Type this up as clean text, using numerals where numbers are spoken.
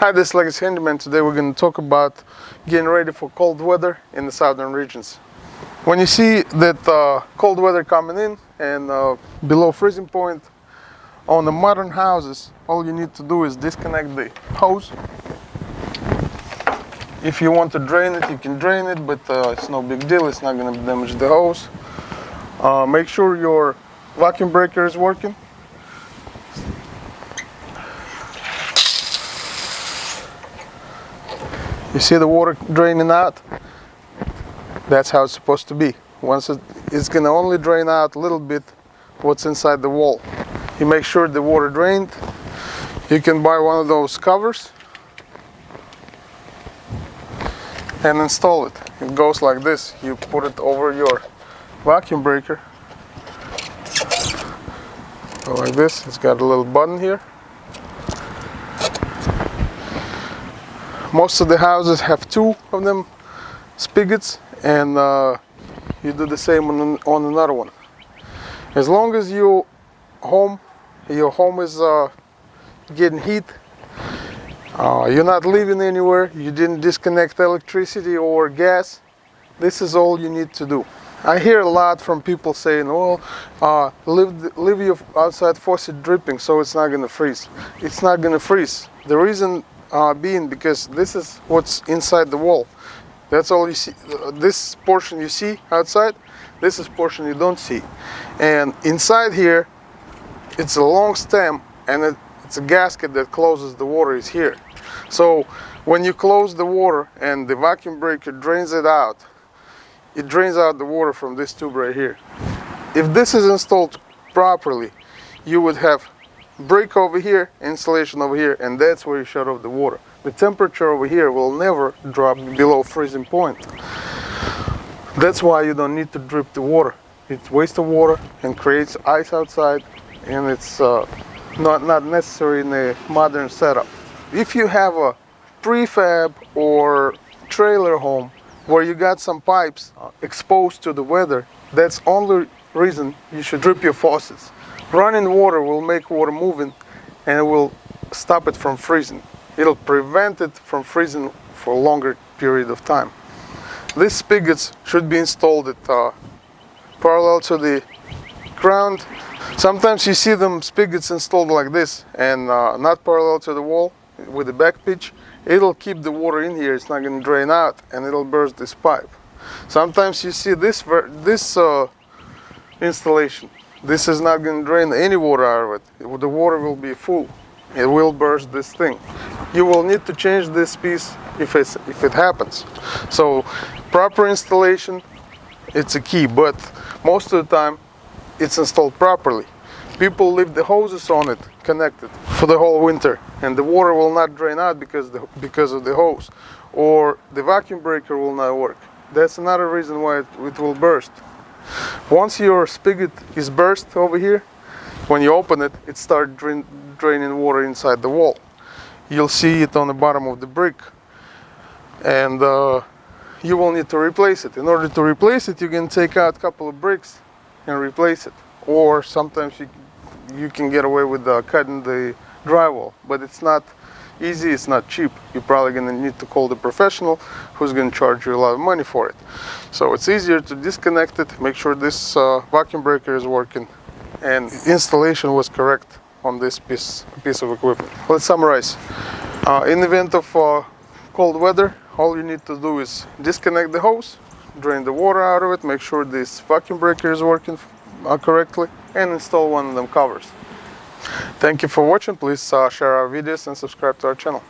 Hi, this is Legacy Handyman. Today we're going to talk about getting ready for cold weather in the southern regions. When you see that cold weather coming in and below freezing point, on the modern houses, all you need to do is disconnect the hose. If you want to drain it, you can drain it, but it's no big deal. It's not going to damage the hose. Make sure your vacuum breaker is working. You see the water draining out? That's how it's supposed to be. Once it's going to only drain out a little bit what's inside the wall. You make sure the water drained. You can buy one of those covers and install it. It goes like this. You put it over your vacuum breaker. Go like this. It's got a little button here. Most of the houses have two of them spigots, and you do the same on another one. As long as your home is getting heat, you're not leaving anywhere, you didn't disconnect electricity or gas, this is all you need to do. I hear a lot from people saying, well, leave your outside faucet dripping so it's not going to freeze. It's not going to freeze. The reason being because this is what's inside the wall. That's all you see. This portion you see outside, this is portion you don't see. And inside here, it's a long stem, and it's a gasket that closes the water is here. So when you close the water and the vacuum breaker drains it out the water from this tube right here. If this is installed properly, you would have break over here, insulation over here, and that's where you shut off the water. The temperature over here will never drop below freezing point. That's why you don't need to drip the water. It's waste of water and creates ice outside, and it's not necessary in a modern setup. If you have a prefab or trailer home where you got some pipes exposed to the weather, that's only reason you should drip your faucets. Running water will make water moving, and it will stop it from freezing. It'll prevent it from freezing for a longer period of time. These spigots should be installed at parallel to the ground. Sometimes you see them spigots installed like this and not parallel to the wall with the back pitch. It'll keep the water in here. It's not going to drain out, and it'll burst this pipe. Sometimes you see this installation. This is not going to drain any water out of it. The water will be full. It will burst this thing. You will need to change this piece if it happens. So proper installation, it's a key, but most of the time it's installed properly. People leave the hoses on it connected for the whole winter, and the water will not drain out because of the hose, or the vacuum breaker will not work. That's another reason why it will burst. Once your spigot is burst over here, when you open it, it starts draining water inside the wall. You'll see it on the bottom of the brick, and you will need to replace it. In order to replace it, you can take out a couple of bricks and replace it. Or sometimes you can get away with cutting the drywall, but it's not easy, it's not cheap. You're probably going to need to call the professional who's going to charge you a lot of money for it. So it's easier to disconnect it, make sure this vacuum breaker is working, and installation was correct on this piece of equipment. Let's summarize. In the event of cold weather, all you need to do is disconnect the hose, drain the water out of it, make sure this vacuum breaker is working correctly, and install one of them covers. Thank you for watching. Please share our videos and subscribe to our channel.